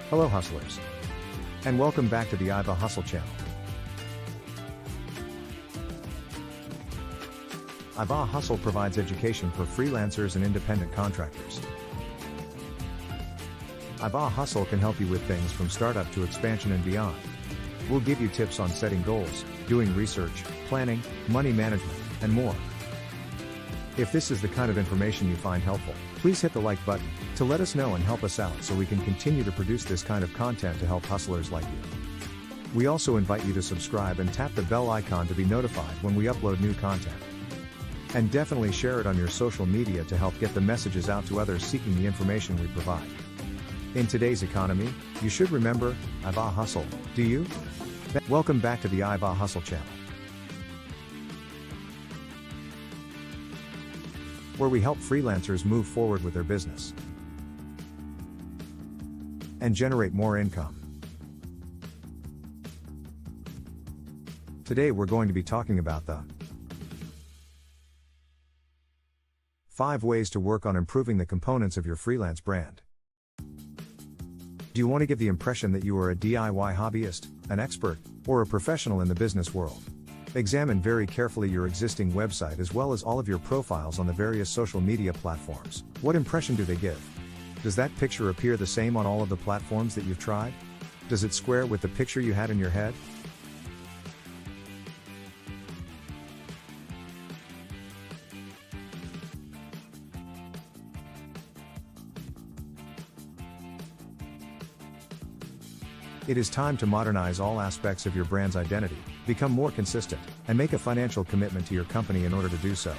Hello hustlers, and welcome back to the IVA Hustle channel. IVA Hustle provides education for freelancers and independent contractors. IVA Hustle can help you with things from startup to expansion and beyond. We'll give you tips on setting goals, doing research, planning, money management, and more. If this is the kind of information you find helpful, please hit the like button to let us know and help us out so we can continue to produce this kind of content to help hustlers like you. We also invite you to subscribe and tap the bell icon to be notified when we upload new content. And definitely share it on your social media to help get the messages out to others seeking the information we provide. In today's economy, you should remember, IVA Hustle, do you? Welcome back to the IVA Hustle channel, where we help freelancers move forward with their business and generate more income. Today we're going to be talking about the 5 ways to work on improving the components of your freelance brand. Do you want to give the impression that you are a DIY hobbyist, an expert, or a professional in the business world? Examine very carefully your existing website as well as all of your profiles on the various social media platforms. What impression do they give? Does that picture appear the same on all of the platforms that you've tried? Does it square with the picture you had in your head? It is time to modernize all aspects of your brand's identity, become more consistent, and make a financial commitment to your company in order to do so.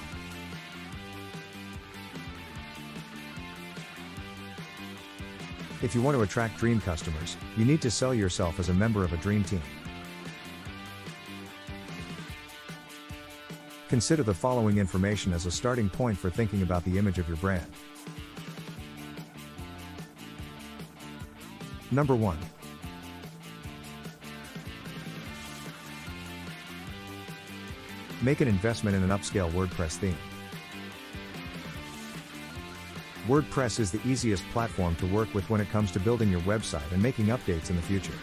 If you want to attract dream customers, you need to sell yourself as a member of a dream team. Consider the following information as a starting point for thinking about the image of your brand. Number 1. Make an investment in an upscale WordPress theme. WordPress is the easiest platform to work with when it comes to building your website and making updates in the future.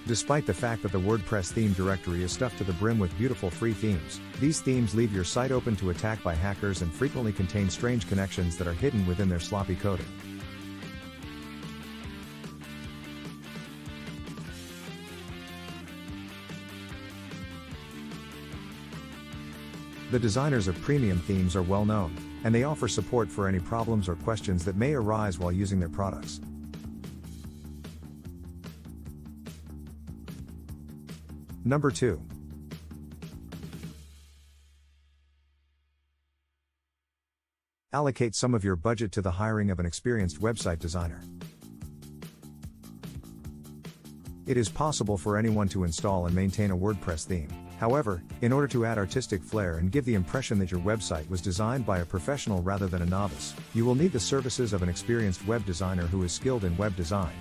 Despite the fact that the WordPress theme directory is stuffed to the brim with beautiful free themes, these themes leave your site open to attack by hackers and frequently contain strange connections that are hidden within their sloppy coding. The designers of premium themes are well known, and they offer support for any problems or questions that may arise while using their products. Number 2. Allocate some of your budget to the hiring of an experienced website designer. It is possible for anyone to install and maintain a WordPress theme. However, in order to add artistic flair and give the impression that your website was designed by a professional rather than a novice, you will need the services of an experienced web designer who is skilled in web design.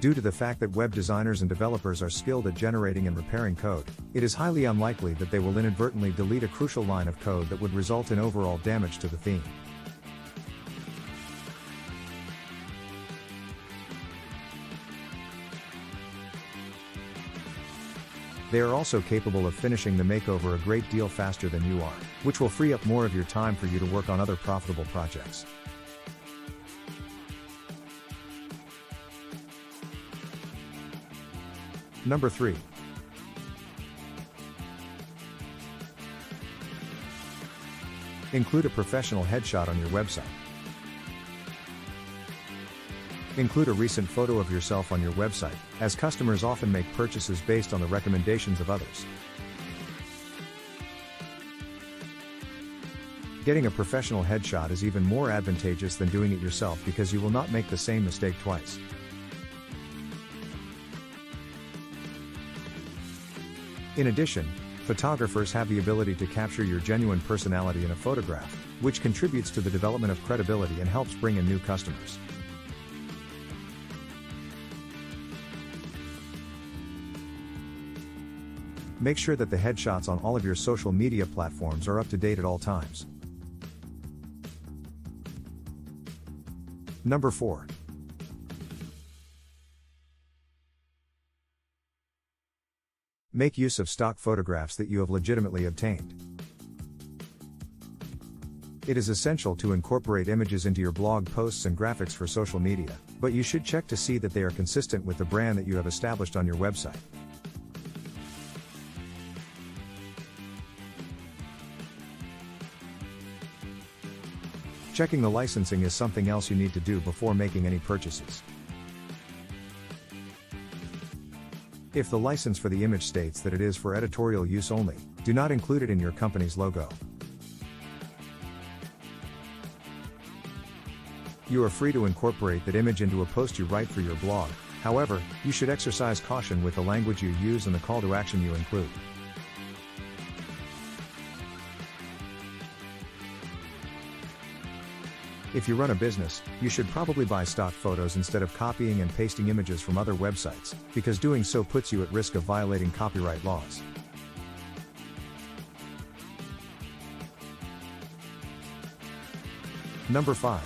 Due to the fact that web designers and developers are skilled at generating and repairing code, it is highly unlikely that they will inadvertently delete a crucial line of code that would result in overall damage to the theme. They are also capable of finishing the makeover a great deal faster than you are, which will free up more of your time for you to work on other profitable projects. Number 3. Include a professional headshot on your website. Include a recent photo of yourself on your website, as customers often make purchases based on the recommendations of others. Getting a professional headshot is even more advantageous than doing it yourself because you will not make the same mistake twice. In addition, photographers have the ability to capture your genuine personality in a photograph, which contributes to the development of credibility and helps bring in new customers. Make sure that the headshots on all of your social media platforms are up to date at all times. Number 4. Make use of stock photographs that you have legitimately obtained. It is essential to incorporate images into your blog posts and graphics for social media, but you should check to see that they are consistent with the brand that you have established on your website. Checking the licensing is something else you need to do before making any purchases. If the license for the image states that it is for editorial use only, do not include it in your company's logo. You are free to incorporate that image into a post you write for your blog, however, you should exercise caution with the language you use and the call to action you include. If you run a business, you should probably buy stock photos instead of copying and pasting images from other websites, because doing so puts you at risk of violating copyright laws. Number 5.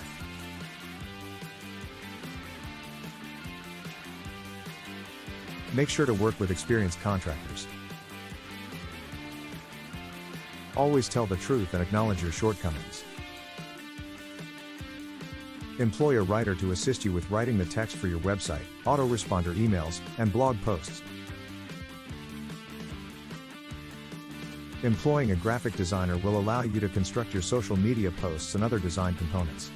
Make sure to work with experienced contractors. Always tell the truth and acknowledge your shortcomings. Employ a writer to assist you with writing the text for your website, autoresponder emails, and blog posts. Employing a graphic designer will allow you to construct your social media posts and other design components.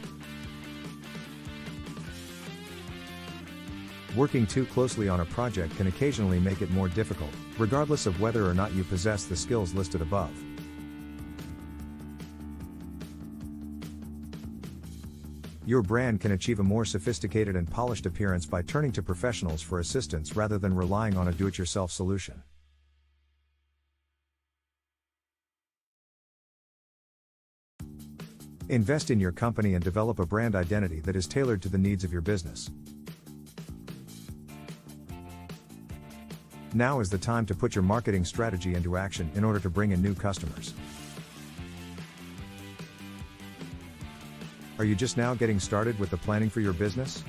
Working too closely on a project can occasionally make it more difficult, regardless of whether or not you possess the skills listed above. Your brand can achieve a more sophisticated and polished appearance by turning to professionals for assistance rather than relying on a do-it-yourself solution. Invest in your company and develop a brand identity that is tailored to the needs of your business. Now is the time to put your marketing strategy into action in order to bring in new customers. Are you just now getting started with the planning for your business?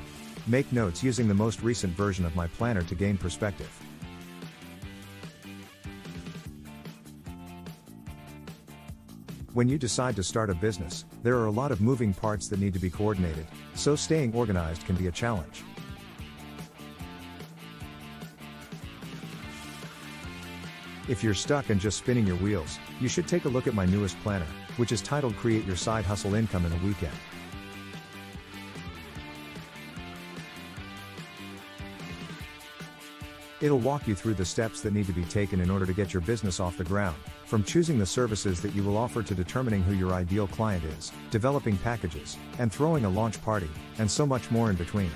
Make notes using the most recent version of my planner to gain perspective. When you decide to start a business, there are a lot of moving parts that need to be coordinated, so staying organized can be a challenge. If you're stuck and just spinning your wheels, you should take a look at my newest planner, which is titled Create Your Side Hustle Income in a Weekend. It'll walk you through the steps that need to be taken in order to get your business off the ground, from choosing the services that you will offer to determining who your ideal client is, developing packages, and throwing a launch party, and so much more in between.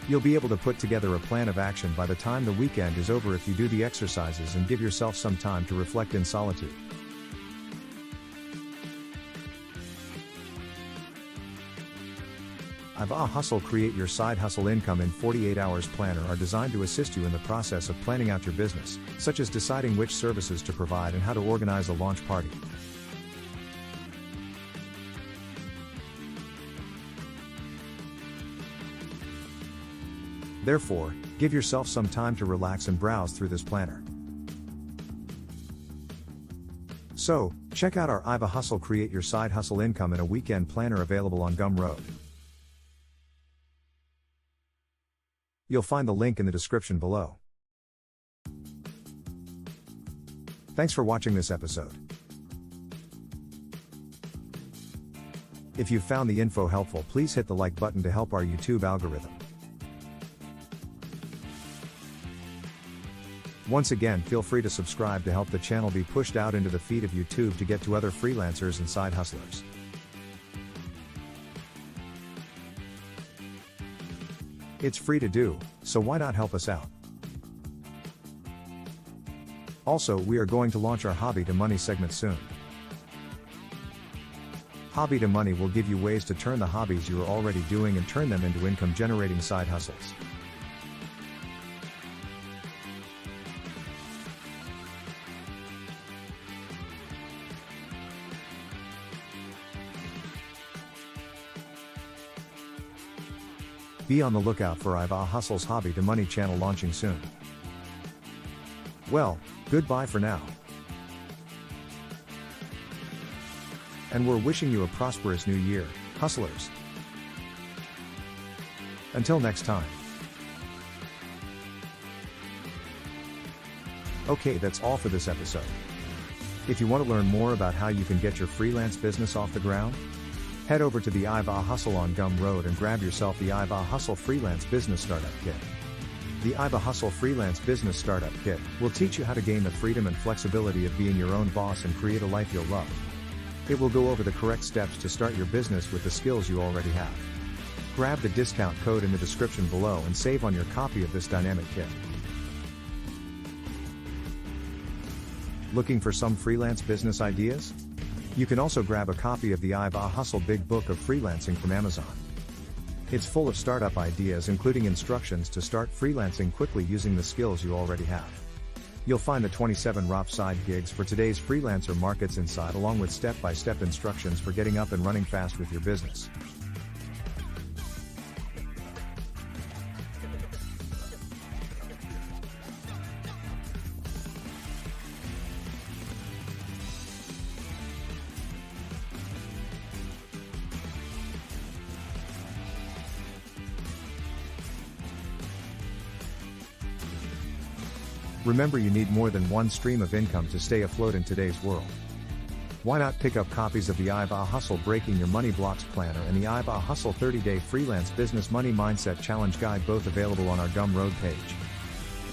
You'll be able to put together a plan of action by the time the weekend is over if you do the exercises and give yourself some time to reflect in solitude. IVA Hustle Create Your Side Hustle Income in 48 Hours Planner are designed to assist you in the process of planning out your business, such as deciding which services to provide and how to organize a launch party. Therefore, give yourself some time to relax and browse through this planner. So, check out our IVA Hustle Create Your Side Hustle Income in a Weekend planner available on Gumroad. You'll find the link in the description below. Thanks for watching this episode. If you found the info helpful, please hit the like button to help our YouTube algorithm. Once again, feel free to subscribe to help the channel be pushed out into the feed of YouTube to get to other freelancers and side hustlers. It's free to do, so why not help us out? Also, we are going to launch our Hobby to Money segment soon. Hobby to Money will give you ways to turn the hobbies you are already doing and turn them into income-generating side hustles. Be on the lookout for IVA Hustle's Hobby to Money channel launching soon. Well, goodbye for now. And we're wishing you a prosperous new year, hustlers. Until next time. Okay, that's all for this episode. If you want to learn more about how you can get your freelance business off the ground, head over to the IVA Hustle on Gum Road and grab yourself the IVA Hustle Freelance Business Startup Kit. The IVA Hustle Freelance Business Startup Kit will teach you how to gain the freedom and flexibility of being your own boss and create a life you'll love. It will go over the correct steps to start your business with the skills you already have. Grab the discount code in the description below and save on your copy of this dynamic kit. Looking for some freelance business ideas? You can also grab a copy of the IVA Hustle Big Book of Freelancing from Amazon. It's full of startup ideas including instructions to start freelancing quickly using the skills you already have. You'll find the 27 ROP side gigs for today's freelancer markets inside along with step-by-step instructions for getting up and running fast with your business. Remember, you need more than one stream of income to stay afloat in today's world. Why not pick up copies of the IVA Hustle Breaking Your Money Blocks Planner and the IVA Hustle 30-Day Freelance Business Money Mindset Challenge Guide, both available on our Gumroad page.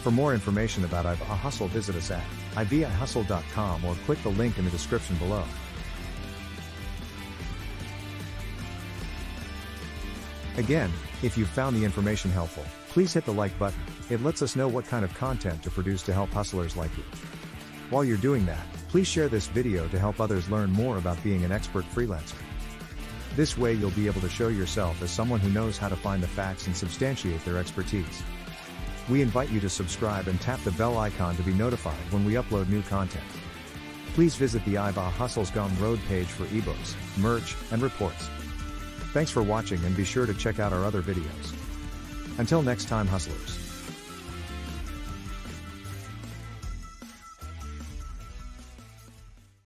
For more information about IVA Hustle, visit us at ivahustle.com or click the link in the description below. Again, if you found the information helpful, please hit the like button. It lets us know what kind of content to produce to help hustlers like you. While you're doing that, please share this video to help others learn more about being an expert freelancer. This way you'll be able to show yourself as someone who knows how to find the facts and substantiate their expertise. We invite you to subscribe and tap the bell icon to be notified when we upload new content. Please visit the IVA Hustle's Gumroad page for ebooks, merch, and reports. Thanks for watching and be sure to check out our other videos. Until next time, hustlers.